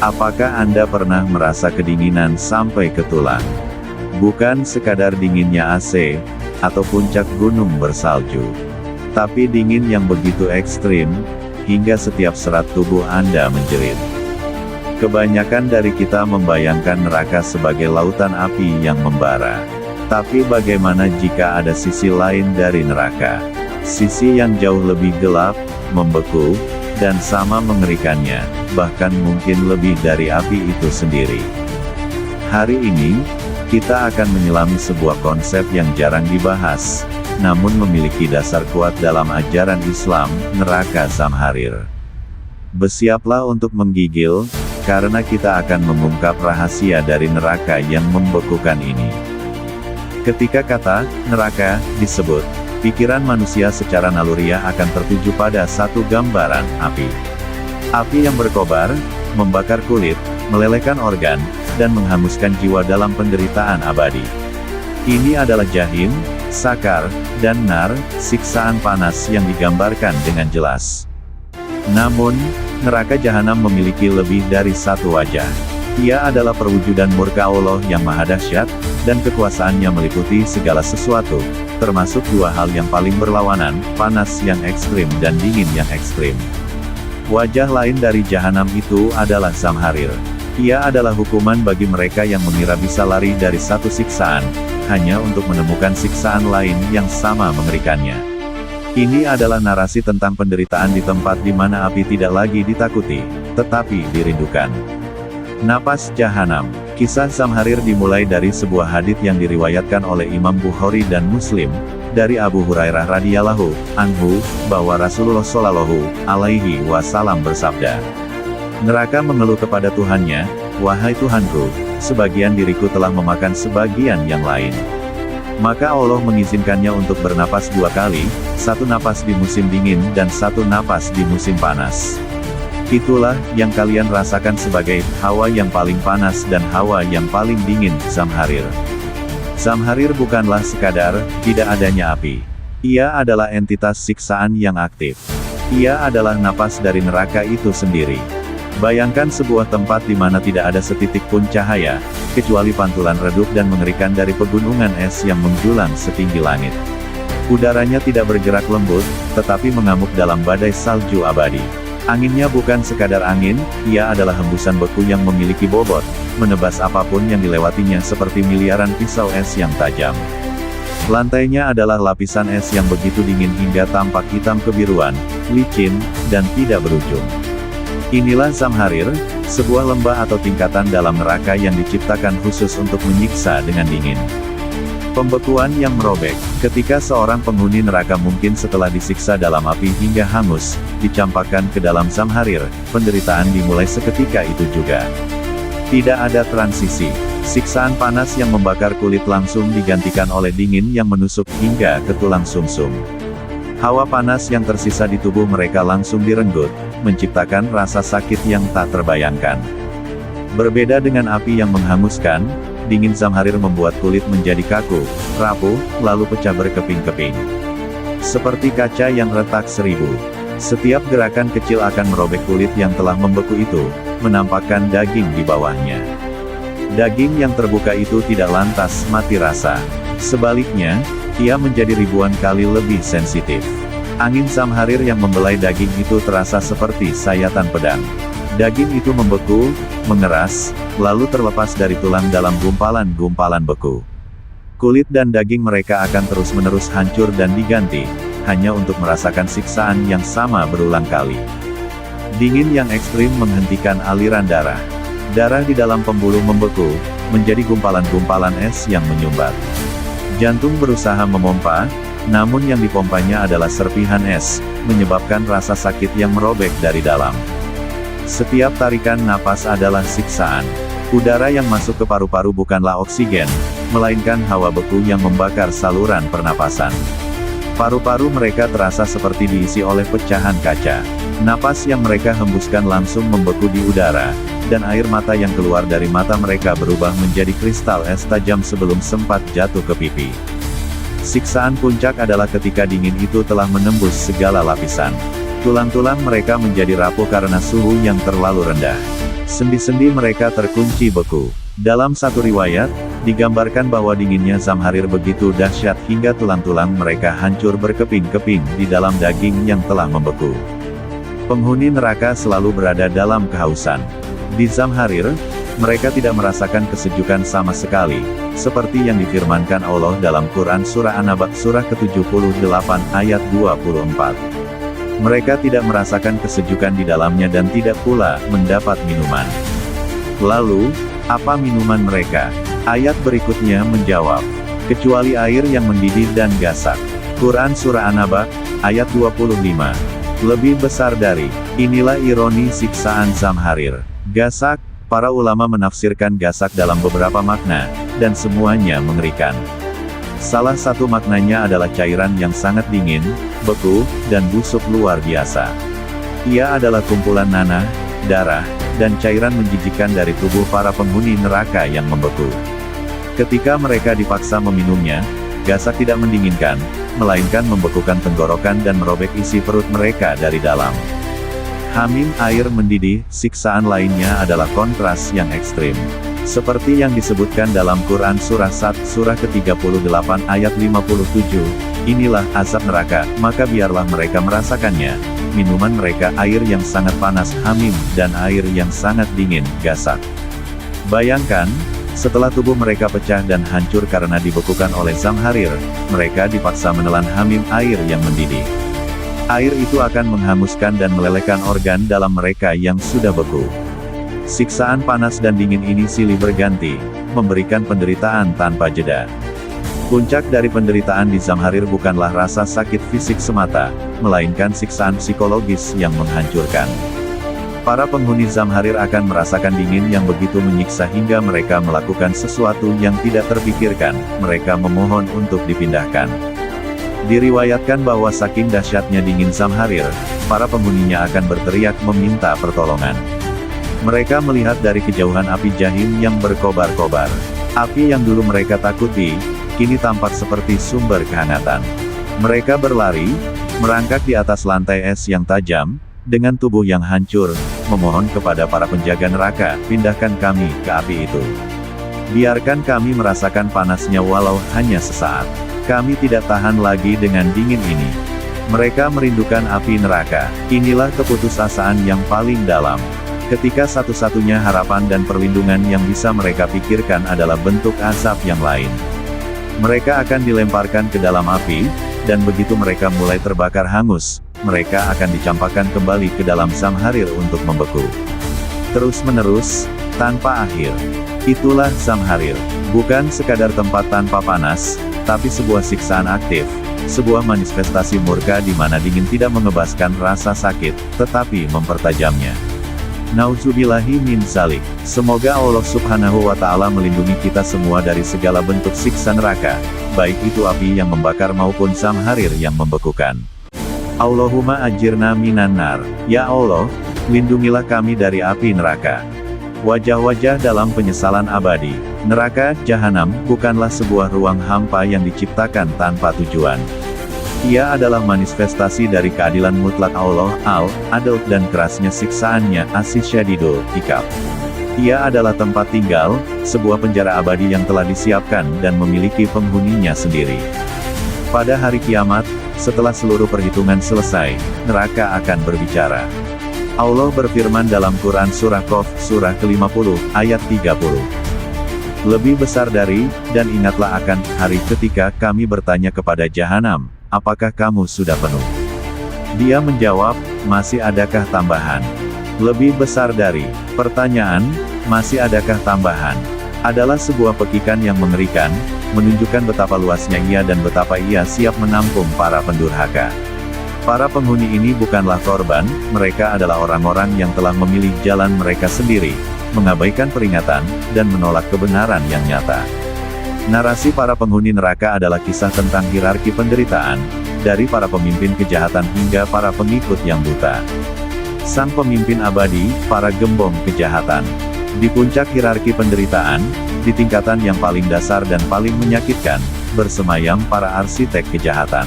Apakah Anda pernah merasa kedinginan sampai ke tulang? Bukan sekadar dinginnya AC, atau puncak gunung bersalju. Tapi dingin yang begitu ekstrim, hingga setiap serat tubuh Anda menjerit. Kebanyakan dari kita membayangkan neraka sebagai lautan api yang membara. Tapi bagaimana jika ada sisi lain dari neraka? Sisi yang jauh lebih gelap, membeku, dan sama mengerikannya, bahkan mungkin lebih dari api itu sendiri. Hari ini, kita akan menyelami sebuah konsep yang jarang dibahas, namun memiliki dasar kuat dalam ajaran Islam, neraka Zamharir. Bersiaplah untuk menggigil, karena kita akan mengungkap rahasia dari neraka yang membekukan ini. Ketika kata neraka disebut, pikiran manusia secara naluriah akan tertuju pada satu gambaran api. Api yang berkobar, membakar kulit, melelehkan organ, dan menghanguskan jiwa dalam penderitaan abadi. Ini adalah Jahim, Sakar, dan Nar, siksaan panas yang digambarkan dengan jelas. Namun, neraka Jahanam memiliki lebih dari satu wajah. Ia adalah perwujudan murka Allah yang maha dahsyat, dan kekuasaannya meliputi segala sesuatu, termasuk dua hal yang paling berlawanan, panas yang ekstrim dan dingin yang ekstrim. Wajah lain dari Jahanam itu adalah Zamharir. Ia adalah hukuman bagi mereka yang mengira bisa lari dari satu siksaan, hanya untuk menemukan siksaan lain yang sama mengerikannya. Ini adalah narasi tentang penderitaan di tempat di mana api tidak lagi ditakuti, tetapi dirindukan. Napas Jahanam. Kisah Zamharir dimulai dari sebuah hadits yang diriwayatkan oleh Imam Bukhari dan Muslim, dari Abu Hurairah radhiyallahu anhu, bahwa Rasulullah shallallahu alaihi wasallam bersabda, "Neraka mengeluh kepada Tuhannya, wahai Tuhanku, sebagian diriku telah memakan sebagian yang lain. Maka Allah mengizinkannya untuk bernapas dua kali, satu napas di musim dingin dan satu napas di musim panas. Itulah yang kalian rasakan sebagai hawa yang paling panas dan hawa yang paling dingin, Zamharir." Zamharir bukanlah sekadar tidak adanya api. Ia adalah entitas siksaan yang aktif. Ia adalah napas dari neraka itu sendiri. Bayangkan sebuah tempat di mana tidak ada setitik pun cahaya, kecuali pantulan redup dan mengerikan dari pegunungan es yang menjulang setinggi langit. Udaranya tidak bergerak lembut, tetapi mengamuk dalam badai salju abadi. Anginnya bukan sekadar angin, ia adalah hembusan beku yang memiliki bobot, menebas apapun yang dilewatinya seperti miliaran pisau es yang tajam. Lantainya adalah lapisan es yang begitu dingin hingga tampak hitam kebiruan, licin, dan tidak berujung. Inilah Zamharir, sebuah lembah atau tingkatan dalam neraka yang diciptakan khusus untuk menyiksa dengan dingin. Pembekuan yang merobek. Ketika seorang penghuni neraka mungkin setelah disiksa dalam api hingga hangus, dicampakkan ke dalam Zamharir, penderitaan dimulai seketika itu juga. Tidak ada transisi. Siksaan panas yang membakar kulit langsung digantikan oleh dingin yang menusuk hingga ke tulang sumsum. Hawa panas yang tersisa di tubuh mereka langsung direnggut, menciptakan rasa sakit yang tak terbayangkan. Berbeda dengan api yang menghanguskan, dingin Zamharir membuat kulit menjadi kaku, rapuh, lalu pecah berkeping-keping. Seperti kaca yang retak seribu. Setiap gerakan kecil akan merobek kulit yang telah membeku itu, menampakkan daging di bawahnya. Daging yang terbuka itu tidak lantas mati rasa. Sebaliknya, ia menjadi ribuan kali lebih sensitif. Angin Zamharir yang membelai daging itu terasa seperti sayatan pedang. Daging itu membeku, mengeras, lalu terlepas dari tulang dalam gumpalan-gumpalan beku. Kulit dan daging mereka akan terus-menerus hancur dan diganti, hanya untuk merasakan siksaan yang sama berulang kali. Dingin yang ekstrim menghentikan aliran darah. Darah di dalam pembuluh membeku, menjadi gumpalan-gumpalan es yang menyumbat. Jantung berusaha memompa, namun yang dipompanya adalah serpihan es, menyebabkan rasa sakit yang merobek dari dalam. Setiap tarikan napas adalah siksaan. Udara yang masuk ke paru-paru bukanlah oksigen, melainkan hawa beku yang membakar saluran pernapasan. Paru-paru mereka terasa seperti diisi oleh pecahan kaca. Napas yang mereka hembuskan langsung membeku di udara, dan air mata yang keluar dari mata mereka berubah menjadi kristal es tajam sebelum sempat jatuh ke pipi. Siksaan puncak adalah ketika dingin itu telah menembus segala lapisan. Tulang-tulang mereka menjadi rapuh karena suhu yang terlalu rendah. Sendi-sendi mereka terkunci beku. Dalam satu riwayat, digambarkan bahwa dinginnya Zamharir begitu dahsyat hingga tulang-tulang mereka hancur berkeping-keping di dalam daging yang telah membeku. Penghuni neraka selalu berada dalam kehausan. Di Zamharir, mereka tidak merasakan kesejukan sama sekali, seperti yang difirmankan Allah dalam Quran Surah An-Naba Surah ke-78 ayat 24. Mereka tidak merasakan kesejukan di dalamnya dan tidak pula mendapat minuman. Lalu, apa minuman mereka? Ayat berikutnya menjawab, kecuali air yang mendidih dan gasak. Quran Surah An-Naba, ayat 25. Lebih besar dari, inilah ironi siksaan Zamharir. Gasak, para ulama menafsirkan gasak dalam beberapa makna, dan semuanya mengerikan. Salah satu maknanya adalah cairan yang sangat dingin, beku, dan busuk luar biasa. Ia adalah kumpulan nanah, darah, dan cairan menjijikkan dari tubuh para penghuni neraka yang membeku. Ketika mereka dipaksa meminumnya, gasak tidak mendinginkan, melainkan membekukan tenggorokan dan merobek isi perut mereka dari dalam. Hamim air mendidih, siksaan lainnya adalah kontras yang ekstrim. Seperti yang disebutkan dalam Quran Surah Sad, Surah ke-38 ayat 57, inilah azab neraka, maka biarlah mereka merasakannya. Minuman mereka air yang sangat panas, hamim, dan air yang sangat dingin, gasak. Bayangkan, setelah tubuh mereka pecah dan hancur karena dibekukan oleh Zamharir, mereka dipaksa menelan hamim air yang mendidih. Air itu akan menghanguskan dan melelehkan organ dalam mereka yang sudah beku. Siksaan panas dan dingin ini silih berganti, memberikan penderitaan tanpa jeda. Puncak dari penderitaan di Zamharir bukanlah rasa sakit fisik semata, melainkan siksaan psikologis yang menghancurkan. Para penghuni Zamharir akan merasakan dingin yang begitu menyiksa hingga mereka melakukan sesuatu yang tidak terpikirkan, mereka memohon untuk dipindahkan. Diriwayatkan bahwa saking dahsyatnya dingin Zamharir, para penghuninya akan berteriak meminta pertolongan. Mereka melihat dari kejauhan api jahim yang berkobar-kobar. Api yang dulu mereka takuti, kini tampak seperti sumber kehangatan. Mereka berlari, merangkak di atas lantai es yang tajam, dengan tubuh yang hancur, memohon kepada para penjaga neraka, pindahkan kami ke api itu. Biarkan kami merasakan panasnya walau hanya sesaat. Kami tidak tahan lagi dengan dingin ini. Mereka merindukan api neraka. Inilah keputusasaan yang paling dalam. Ketika satu-satunya harapan dan perlindungan yang bisa mereka pikirkan adalah bentuk azab yang lain. Mereka akan dilemparkan ke dalam api, dan begitu mereka mulai terbakar hangus, mereka akan dicampakkan kembali ke dalam Zamharir untuk membeku. Terus-menerus, tanpa akhir. Itulah Zamharir. Bukan sekadar tempat tanpa panas, tapi sebuah siksaan aktif, sebuah manifestasi murka di mana dingin tidak mengebaskan rasa sakit, tetapi mempertajamnya. Nauzubillahi min dzalik. Semoga Allah Subhanahu wa Ta'ala melindungi kita semua dari segala bentuk siksa neraka, baik itu api yang membakar maupun Zamharir yang membekukan. Allahumma ajirna minan nar. Ya Allah, lindungilah kami dari api neraka. Wajah-wajah dalam penyesalan abadi. Neraka, jahanam, bukanlah sebuah ruang hampa yang diciptakan tanpa tujuan. Ia adalah manifestasi dari keadilan mutlak Allah, Al-Adl, dan kerasnya siksaannya, As-Syadidul Iqab. Ia adalah tempat tinggal, sebuah penjara abadi yang telah disiapkan dan memiliki penghuninya sendiri. Pada hari kiamat, setelah seluruh perhitungan selesai, neraka akan berbicara. Allah berfirman dalam Quran Surah Qaf, Surah ke-50, ayat 30. Lebih besar dari, dan ingatlah akan hari ketika kami bertanya kepada jahanam, apakah kamu sudah penuh? Dia menjawab, masih adakah tambahan? Lebih besar dari, pertanyaan, masih adakah tambahan? Adalah sebuah pekikan yang mengerikan, menunjukkan betapa luasnya ia dan betapa ia siap menampung para pendurhaka. Para penghuni ini bukanlah korban, mereka adalah orang-orang yang telah memilih jalan mereka sendiri, mengabaikan peringatan, dan menolak kebenaran yang nyata. Narasi para penghuni neraka adalah kisah tentang hierarki penderitaan, dari para pemimpin kejahatan hingga para pengikut yang buta. Sang pemimpin abadi, para gembong kejahatan. Di puncak hierarki penderitaan, di tingkatan yang paling dasar dan paling menyakitkan, bersemayam para arsitek kejahatan.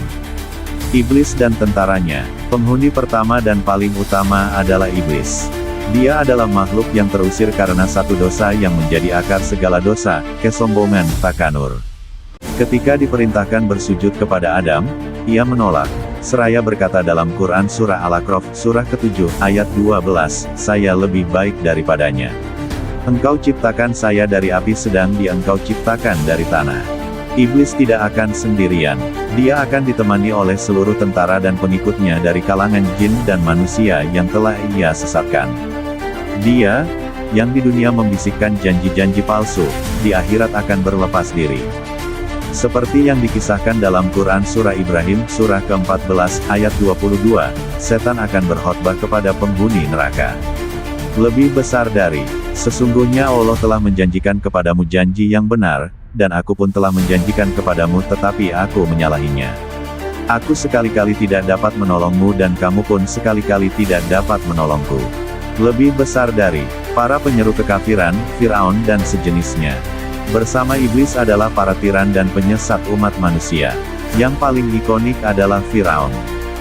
Iblis dan tentaranya. Penghuni pertama dan paling utama adalah iblis. Dia adalah makhluk yang terusir karena satu dosa yang menjadi akar segala dosa, kesombongan, takanur. Ketika diperintahkan bersujud kepada Adam, ia menolak. Seraya berkata dalam Quran Surah Al-A'raf, Surah ke-7, ayat 12, saya lebih baik daripadanya. Engkau ciptakan saya dari api sedang dia engkau ciptakan dari tanah. Iblis tidak akan sendirian. Dia akan ditemani oleh seluruh tentara dan pengikutnya dari kalangan jin dan manusia yang telah ia sesatkan. Dia, yang di dunia membisikkan janji-janji palsu, di akhirat akan berlepas diri. Seperti yang dikisahkan dalam Quran Surah Ibrahim, Surah ke-14, ayat 22, setan akan berkhotbah kepada penghuni neraka. Lebih besar dari, sesungguhnya Allah telah menjanjikan kepadamu janji yang benar, dan aku pun telah menjanjikan kepadamu tetapi aku menyalahinya. Aku sekali-kali tidak dapat menolongmu dan kamu pun sekali-kali tidak dapat menolongku. Lebih besar dari, para penyeru kekafiran, Firaun dan sejenisnya. Bersama iblis adalah para tiran dan penyesat umat manusia. Yang paling ikonik adalah Firaun.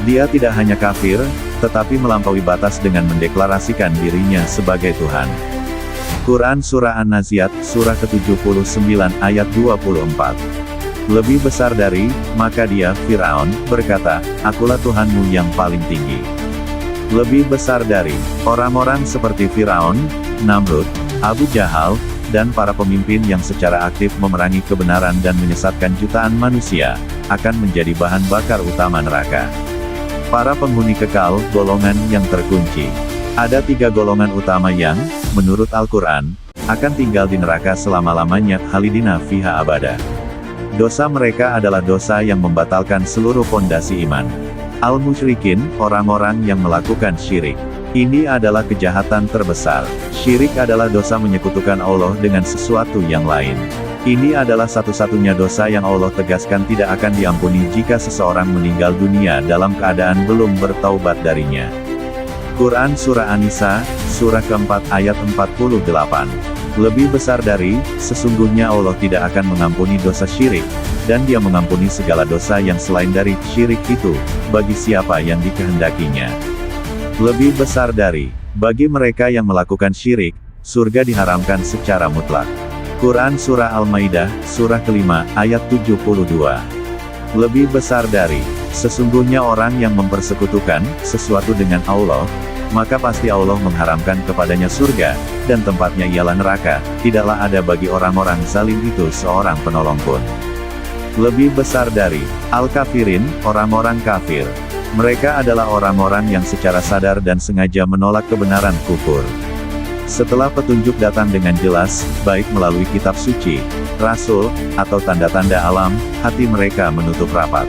Dia tidak hanya kafir, tetapi melampaui batas dengan mendeklarasikan dirinya sebagai Tuhan. Quran Surah An-Naziat, Surah ke-79, ayat 24. Lebih besar dari, maka dia, Firaun, berkata, akulah Tuhanmu yang paling tinggi. Lebih besar dari, orang-orang seperti Firaun, Namrud, Abu Jahal, dan para pemimpin yang secara aktif memerangi kebenaran dan menyesatkan jutaan manusia, akan menjadi bahan bakar utama neraka. Para penghuni kekal, golongan yang terkunci. Ada 3 golongan utama yang, menurut Al-Quran, akan tinggal di neraka selama-lamanya, khalidina fiha abada. Dosa mereka adalah dosa yang membatalkan seluruh fondasi iman. Al-musyrikin, orang-orang yang melakukan syirik. Ini adalah kejahatan terbesar. Syirik adalah dosa menyekutukan Allah dengan sesuatu yang lain. Ini adalah satu-satunya dosa yang Allah tegaskan tidak akan diampuni jika seseorang meninggal dunia dalam keadaan belum bertaubat darinya. Quran Surah An-Nisa, Surah ke-4 ayat 48. Lebih besar dari, sesungguhnya Allah tidak akan mengampuni dosa syirik, dan Dia mengampuni segala dosa yang selain dari syirik itu, bagi siapa yang dikehendakinya. Lebih besar dari, bagi mereka yang melakukan syirik, surga diharamkan secara mutlak. Quran Surah Al-Maidah, Surah ke-5, ayat 72. Lebih besar dari, sesungguhnya orang yang mempersekutukan sesuatu dengan Allah, maka pasti Allah mengharamkan kepadanya surga, dan tempatnya ialah neraka, tidaklah ada bagi orang-orang zalim itu seorang penolong pun. Lebih besar dari, Al-Kafirin, orang-orang kafir. Mereka adalah orang-orang yang secara sadar dan sengaja menolak kebenaran kufur. Setelah petunjuk datang dengan jelas, baik melalui kitab suci, rasul, atau tanda-tanda alam, hati mereka menutup rapat.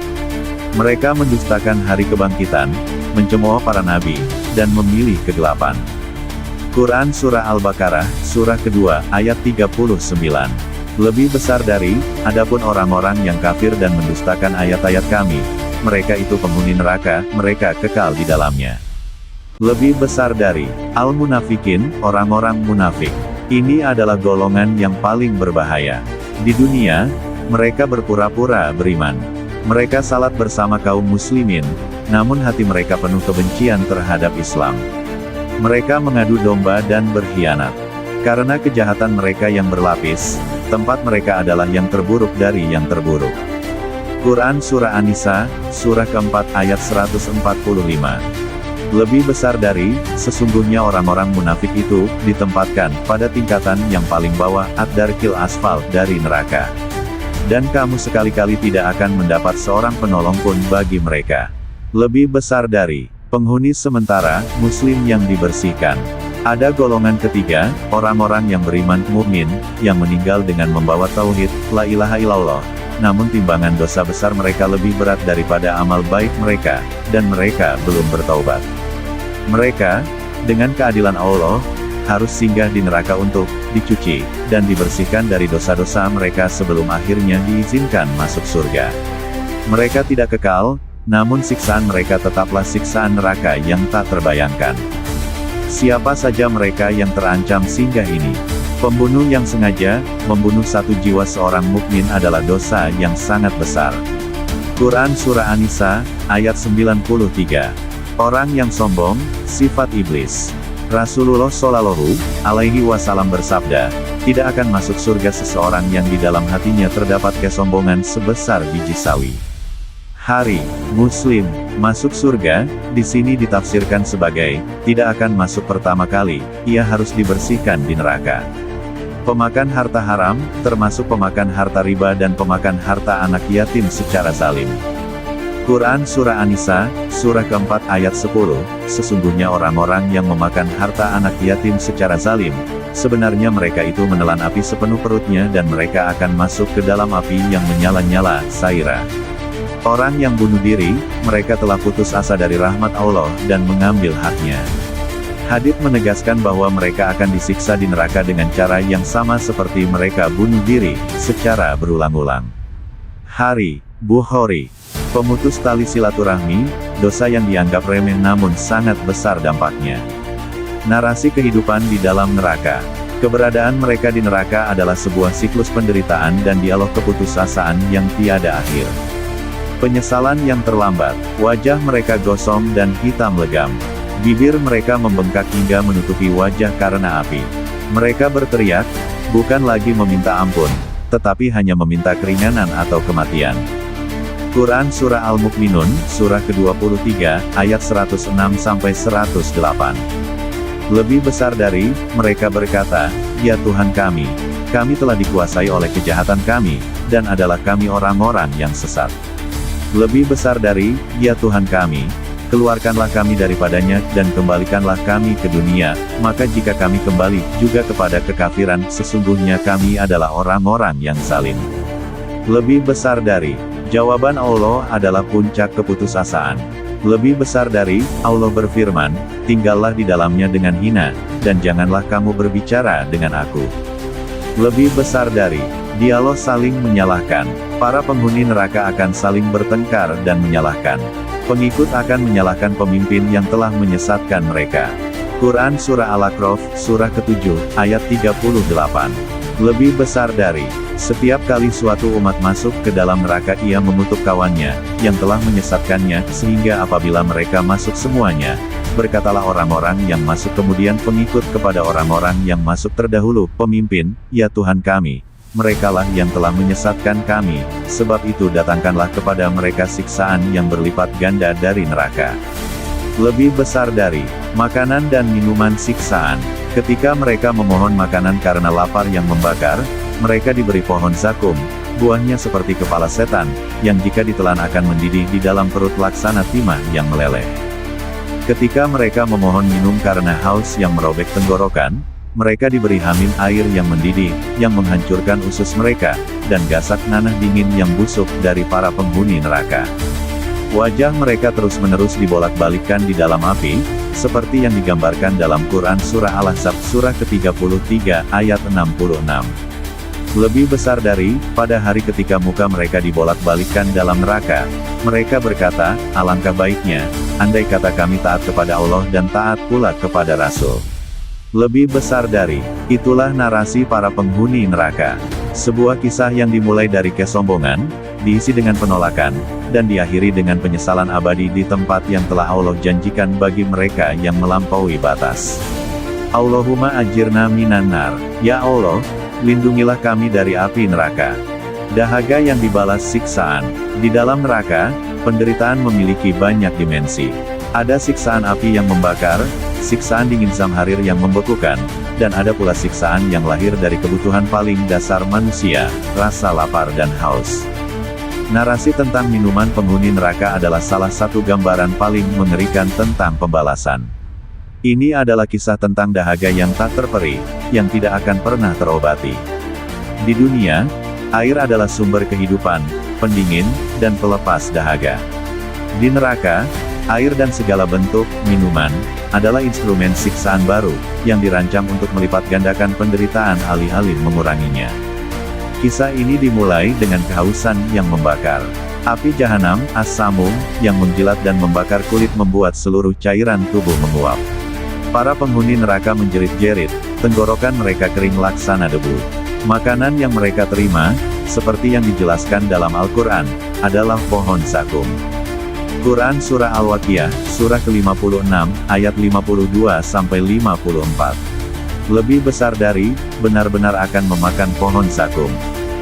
Mereka mendustakan hari kebangkitan, mencemooh para nabi, dan memilih kegelapan. Quran Surah Al-Baqarah, Surah kedua, ayat 39. Lebih besar dari, adapun orang-orang yang kafir dan mendustakan ayat-ayat kami, mereka itu penghuni neraka, mereka kekal di dalamnya. Lebih besar dari, Al-Munafikin, orang-orang munafik. Ini adalah golongan yang paling berbahaya. Di dunia, mereka berpura-pura beriman. Mereka salat bersama kaum muslimin, namun hati mereka penuh kebencian terhadap Islam. Mereka mengadu domba dan berkhianat. Karena kejahatan mereka yang berlapis, tempat mereka adalah yang terburuk dari yang terburuk. Quran Surah An-Nisa, Surah ke-4 ayat 145. Lebih besar dari, sesungguhnya orang-orang munafik itu, ditempatkan, pada tingkatan yang paling bawah, ad-darkil asfal, dari neraka. Dan kamu sekali-kali tidak akan mendapat seorang penolong pun bagi mereka. Lebih besar dari, penghuni sementara, muslim yang dibersihkan. Ada golongan ketiga, orang-orang yang beriman, mukmin, yang meninggal dengan membawa tauhid, la ilaha illallah. Namun timbangan dosa besar mereka lebih berat daripada amal baik mereka, dan mereka belum bertaubat. Mereka, dengan keadilan Allah, harus singgah di neraka untuk dicuci, dan dibersihkan dari dosa-dosa mereka sebelum akhirnya diizinkan masuk surga. Mereka tidak kekal, namun siksaan mereka tetaplah siksaan neraka yang tak terbayangkan. Siapa saja mereka yang terancam singgah ini? Pembunuh yang sengaja membunuh satu jiwa seorang mukmin adalah dosa yang sangat besar. Quran Surah An-Nisa, ayat 93. Orang yang sombong, sifat iblis. Rasulullah Shallallahu Alaihi Wasallam bersabda, tidak akan masuk surga seseorang yang di dalam hatinya terdapat kesombongan sebesar biji sawi. Hari Muslim masuk surga di sini ditafsirkan sebagai tidak akan masuk pertama kali, ia harus dibersihkan di neraka. Pemakan harta haram, termasuk pemakan harta riba dan pemakan harta anak yatim secara zalim. Quran Surah An-Nisa, Surah keempat ayat 10, sesungguhnya orang-orang yang memakan harta anak yatim secara zalim, sebenarnya mereka itu menelan api sepenuh perutnya dan mereka akan masuk ke dalam api yang menyala-nyala, Saira. Orang yang bunuh diri, mereka telah putus asa dari rahmat Allah dan mengambil haknya. Hadits menegaskan bahwa mereka akan disiksa di neraka dengan cara yang sama seperti mereka bunuh diri, secara berulang-ulang. Hari Bukhari. Pemutus tali silaturahmi, dosa yang dianggap remeh namun sangat besar dampaknya. Narasi kehidupan di dalam neraka. Keberadaan mereka di neraka adalah sebuah siklus penderitaan dan dialog keputusasaan yang tiada akhir. Penyesalan yang terlambat, wajah mereka gosong dan hitam legam. Bibir mereka membengkak hingga menutupi wajah karena api. Mereka berteriak, bukan lagi meminta ampun, tetapi hanya meminta keringanan atau kematian. Quran Surah Al-Mu'minun, Surah ke-23, ayat 106-108. Lebih besar dari, mereka berkata, ya Tuhan kami telah dikuasai oleh kejahatan kami, dan adalah kami orang-orang yang sesat. Lebih besar dari, ya Tuhan kami, keluarkanlah kami daripadanya, dan kembalikanlah kami ke dunia, maka jika kami kembali juga kepada kekafiran, sesungguhnya kami adalah orang-orang yang zalim. Lebih besar dari, jawaban Allah adalah puncak keputusasaan. Lebih besar dari, Allah berfirman, tinggallah di dalamnya dengan hina, dan janganlah kamu berbicara dengan aku. Lebih besar dari, dialog saling menyalahkan. Para penghuni neraka akan saling bertengkar dan menyalahkan. Pengikut akan menyalahkan pemimpin yang telah menyesatkan mereka. Quran Surah Al-A'raf, Surah ke-7, ayat 38. Lebih besar dari, setiap kali suatu umat masuk ke dalam neraka ia mengutuk kawannya, yang telah menyesatkannya, sehingga apabila mereka masuk semuanya, berkatalah orang-orang yang masuk kemudian pengikut kepada orang-orang yang masuk terdahulu, pemimpin, ya Tuhan kami, merekalah yang telah menyesatkan kami, sebab itu datangkanlah kepada mereka siksaan yang berlipat ganda dari neraka. Lebih besar dari, makanan dan minuman siksaan. Ketika mereka memohon makanan karena lapar yang membakar, mereka diberi pohon zakum, buahnya seperti kepala setan, yang jika ditelan akan mendidih di dalam perut laksana timah yang meleleh. Ketika mereka memohon minum karena haus yang merobek tenggorokan, mereka diberi hamim air yang mendidih, yang menghancurkan usus mereka, dan gasak nanah dingin yang busuk dari para penghuni neraka. Wajah mereka terus-menerus dibolak-balikkan di dalam api, seperti yang digambarkan dalam Quran Surah Al-Ahzab Surah ke-33, ayat 66. Lebih besar dari, pada hari ketika muka mereka dibolak-balikkan dalam neraka, mereka berkata, alangkah baiknya, andai kata kami taat kepada Allah dan taat pula kepada Rasul. Lebih besar dari, itulah narasi para penghuni neraka. Sebuah kisah yang dimulai dari kesombongan, diisi dengan penolakan, dan diakhiri dengan penyesalan abadi di tempat yang telah Allah janjikan bagi mereka yang melampaui batas. Allahumma ajirna minan nar, ya Allah, lindungilah kami dari api neraka. Dahaga yang dibalas siksaan. Di dalam neraka, penderitaan memiliki banyak dimensi. Ada siksaan api yang membakar, siksaan dingin zamharir yang membekukan, dan ada pula siksaan yang lahir dari kebutuhan paling dasar manusia, rasa lapar dan haus. Narasi tentang minuman penghuni neraka adalah salah satu gambaran paling mengerikan tentang pembalasan. Ini adalah kisah tentang dahaga yang tak terperi, yang tidak akan pernah terobati. Di dunia, air adalah sumber kehidupan, pendingin, dan pelepas dahaga. Di neraka, air dan segala bentuk minuman adalah instrumen siksaan baru, yang dirancang untuk melipat gandakan penderitaan alih-alih menguranginya. Kisah ini dimulai dengan kehausan yang membakar. Api jahanam, as-samum, yang menjilat dan membakar kulit membuat seluruh cairan tubuh menguap. Para penghuni neraka menjerit-jerit, tenggorokan mereka kering laksana debu. Makanan yang mereka terima, seperti yang dijelaskan dalam Al-Quran, adalah pohon zakum. Quran Surah Al-Waqiah, Surah ke-56, ayat 52-54. Lebih besar dari, benar-benar akan memakan pohon zakum.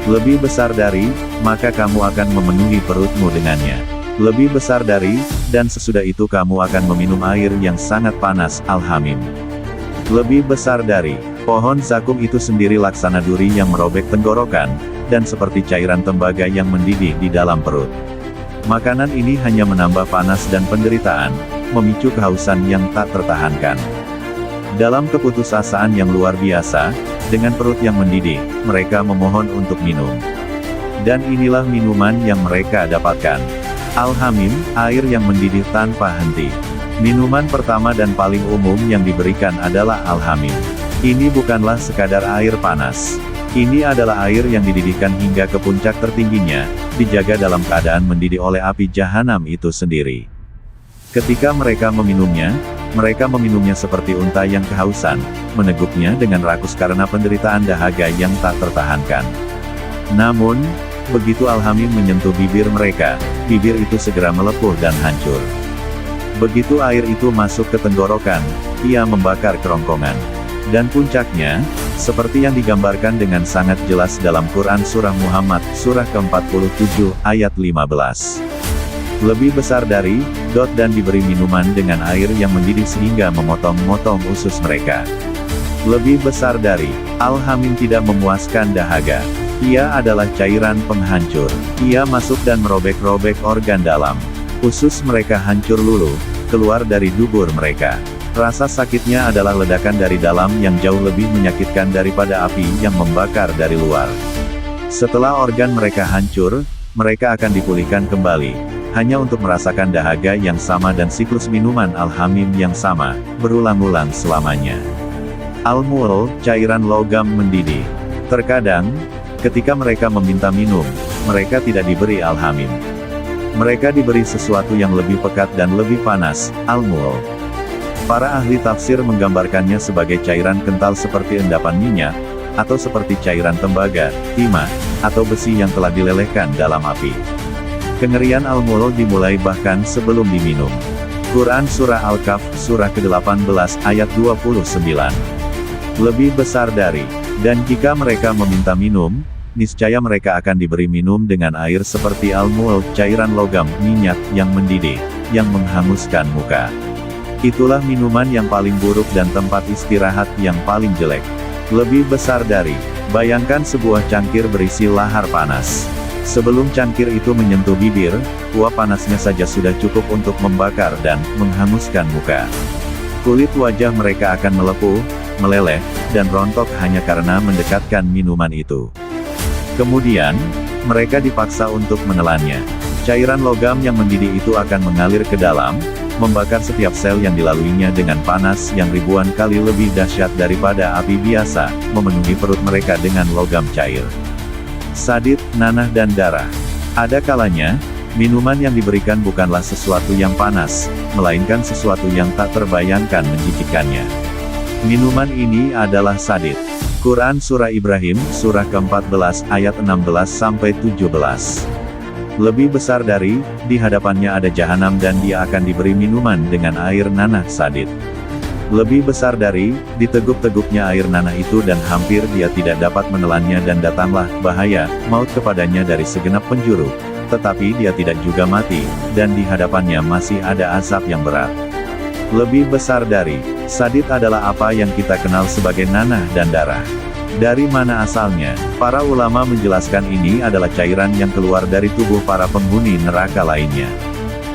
Lebih besar dari, maka kamu akan memenuhi perutmu dengannya. Lebih besar dari, dan sesudah itu kamu akan meminum air yang sangat panas, Al-Hamim. Lebih besar dari, pohon zakum itu sendiri laksana duri yang merobek tenggorokan, dan seperti cairan tembaga yang mendidih di dalam perut. Makanan ini hanya menambah panas dan penderitaan, memicu kehausan yang tak tertahankan. Dalam keputusasaan yang luar biasa, dengan perut yang mendidih, mereka memohon untuk minum. Dan inilah minuman yang mereka dapatkan. Al-Hamim, air yang mendidih tanpa henti. Minuman pertama dan paling umum yang diberikan adalah Al-Hamim. Ini bukanlah sekadar air panas. Ini adalah air yang dididihkan hingga ke puncak tertingginya, dijaga dalam keadaan mendidih oleh api jahanam itu sendiri. Ketika mereka meminumnya seperti unta yang kehausan, meneguknya dengan rakus karena penderitaan dahaga yang tak tertahankan. Namun, begitu Al-Hamim menyentuh bibir mereka, bibir itu segera melepuh dan hancur. Begitu air itu masuk ke tenggorokan, ia membakar kerongkongan. Dan puncaknya, seperti yang digambarkan dengan sangat jelas dalam Quran Surah Muhammad, Surah ke-47, ayat 15. Lebih besar dari, dan diberi minuman dengan air yang mendidih sehingga memotong-motong usus mereka. Lebih besar dari, Al-Hamim tidak memuaskan dahaga. Ia adalah cairan penghancur. Ia masuk dan merobek-robek organ dalam. Usus mereka hancur luluh, keluar dari dubur mereka. Rasa sakitnya adalah ledakan dari dalam yang jauh lebih menyakitkan daripada api yang membakar dari luar. Setelah organ mereka hancur, mereka akan dipulihkan kembali, hanya untuk merasakan dahaga yang sama dan siklus minuman Al-Hamim yang sama, berulang-ulang selamanya. Al-Mu'l, cairan logam mendidih. Terkadang, ketika mereka meminta minum, mereka tidak diberi Al-Hamim. Mereka diberi sesuatu yang lebih pekat dan lebih panas, Al-Mu'l. Para ahli tafsir menggambarkannya sebagai cairan kental seperti endapan minyak, atau seperti cairan tembaga, timah, atau besi yang telah dilelehkan dalam api. Kengerian Al-Mu'l dimulai bahkan sebelum diminum. Quran Surah Al-Kahf, Surah ke-18, ayat 29. Lebih besar dari, dan jika mereka meminta minum, niscaya mereka akan diberi minum dengan air seperti Al-Mu'l, cairan logam, minyak, yang mendidih, yang menghanguskan muka. Itulah minuman yang paling buruk dan tempat istirahat yang paling jelek. Lebih besar dari, bayangkan sebuah cangkir berisi lahar panas. Sebelum cangkir itu menyentuh bibir, uap panasnya saja sudah cukup untuk membakar dan menghanguskan muka. Kulit wajah mereka akan melepuh, meleleh, dan rontok hanya karena mendekatkan minuman itu. Kemudian, mereka dipaksa untuk menelannya. Cairan logam yang mendidih itu akan mengalir ke dalam, membakar setiap sel yang dilaluinya dengan panas yang ribuan kali lebih dahsyat daripada api biasa, memenuhi perut mereka dengan logam cair. Sadid, nanah dan darah. Ada kalanya, minuman yang diberikan bukanlah sesuatu yang panas, melainkan sesuatu yang tak terbayangkan menjijikkannya. Minuman ini adalah sadid. Quran Surah Ibrahim, Surah ke-14, ayat 16-17. Lebih besar dari, di hadapannya ada jahanam dan dia akan diberi minuman dengan air nanah sadid. Lebih besar dari, diteguk-teguknya air nanah itu dan hampir dia tidak dapat menelannya dan datanglah bahaya, maut kepadanya dari segenap penjuru. Tetapi dia tidak juga mati, dan di hadapannya masih ada azab yang berat. Lebih besar dari, sadid adalah apa yang kita kenal sebagai nanah dan darah. Dari mana asalnya? Para ulama menjelaskan ini adalah cairan yang keluar dari tubuh para penghuni neraka lainnya.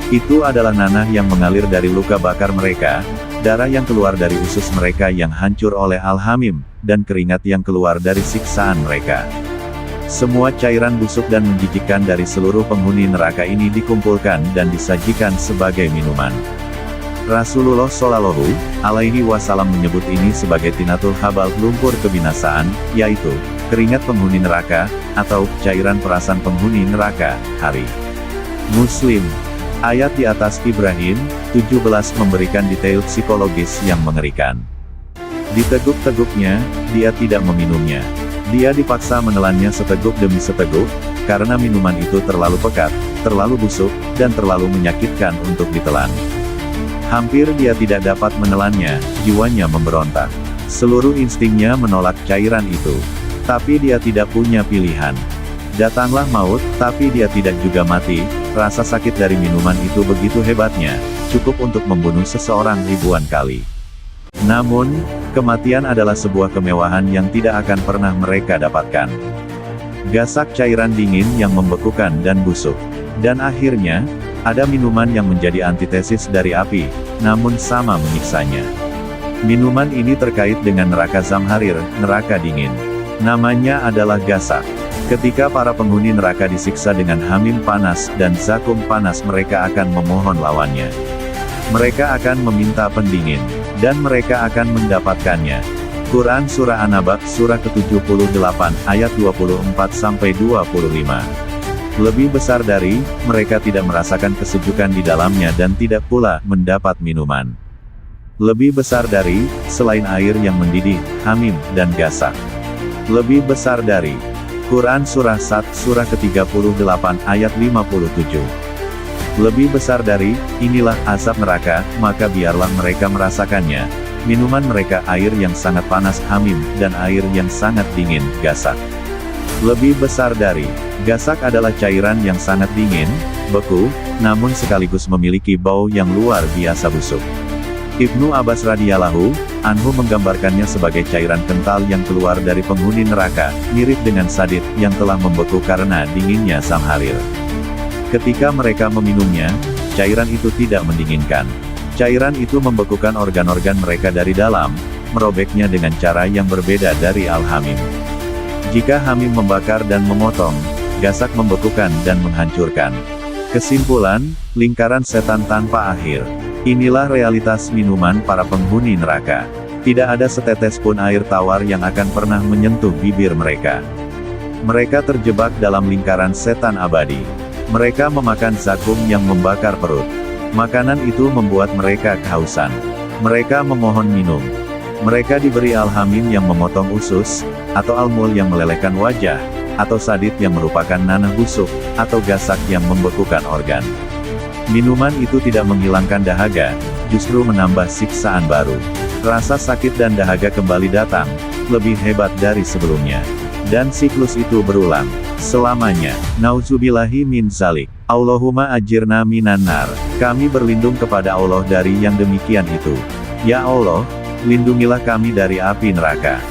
Itu adalah nanah yang mengalir dari luka bakar mereka, darah yang keluar dari usus mereka yang hancur oleh Al-Hamim, dan keringat yang keluar dari siksaan mereka. Semua cairan busuk dan menjijikkan dari seluruh penghuni neraka ini dikumpulkan dan disajikan sebagai minuman. Rasulullah Shallallahu Alaihi Wasallam menyebut ini sebagai tinatul habal, lumpur kebinasaan, yaitu keringat penghuni neraka, atau cairan perasan penghuni neraka, hari. Muslim. Ayat di atas Ibrahim 17 memberikan detail psikologis yang mengerikan. Diteguk-teguknya, dia tidak meminumnya. Dia dipaksa menelannya seteguk demi seteguk, karena minuman itu terlalu pekat, terlalu busuk, dan terlalu menyakitkan untuk ditelan. Hampir dia tidak dapat menelannya, jiwanya memberontak. Seluruh instingnya menolak cairan itu. Tapi dia tidak punya pilihan. Datanglah maut, tapi dia tidak juga mati. Rasa sakit dari minuman itu begitu hebatnya, cukup untuk membunuh seseorang ribuan kali. Namun, kematian adalah sebuah kemewahan yang tidak akan pernah mereka dapatkan. Gasak cairan dingin yang membekukan dan busuk. Dan akhirnya, ada minuman yang menjadi antitesis dari api, namun sama menyiksanya. Minuman ini terkait dengan neraka Zamharir, neraka dingin. Namanya adalah gasak. Ketika para penghuni neraka disiksa dengan hamim panas dan zakum panas, mereka akan memohon lawannya. Mereka akan meminta pendingin, dan mereka akan mendapatkannya. Quran Surah An-Naba, Surah ke-78, ayat 24-25. Lebih besar dari, mereka tidak merasakan kesejukan di dalamnya dan tidak pula mendapat minuman. Lebih besar dari, selain air yang mendidih, hamim, dan gasak. Lebih besar dari. Quran Surah Sad, Surah ke-38, ayat 57. Lebih besar dari, inilah azab neraka, maka biarlah mereka merasakannya. Minuman mereka air yang sangat panas hamim, dan air yang sangat dingin, gasak. Lebih besar dari. Gasak adalah cairan yang sangat dingin, beku, namun sekaligus memiliki bau yang luar biasa busuk. Ibnu Abbas radhiyallahu anhu menggambarkannya sebagai cairan kental yang keluar dari penghuni neraka, mirip dengan sadit yang telah membeku karena dinginnya Zamharir. Ketika mereka meminumnya, cairan itu tidak mendinginkan. Cairan itu membekukan organ-organ mereka dari dalam, merobeknya dengan cara yang berbeda dari al-hamim. Jika hamim membakar dan memotong, gasak membekukan dan menghancurkan. Kesimpulan, lingkaran setan tanpa akhir. Inilah realitas minuman para penghuni neraka. Tidak ada setetes pun air tawar yang akan pernah menyentuh bibir mereka. Mereka terjebak dalam lingkaran setan abadi. Mereka memakan zakum yang membakar perut. Makanan itu membuat mereka kehausan. Mereka memohon minum. Mereka diberi al-hamim yang memotong usus, atau al-mul yang melelehkan wajah, atau sadid yang merupakan nanah busuk, atau gasak yang membekukan organ. Minuman itu tidak menghilangkan dahaga, justru menambah siksaan baru. Rasa sakit dan dahaga kembali datang, lebih hebat dari sebelumnya. Dan siklus itu berulang, selamanya. Nauzubillahi min zalik. Allahumma ajirna minan nar. Kami berlindung kepada Allah dari yang demikian itu. Ya Allah, lindungilah kami dari api neraka.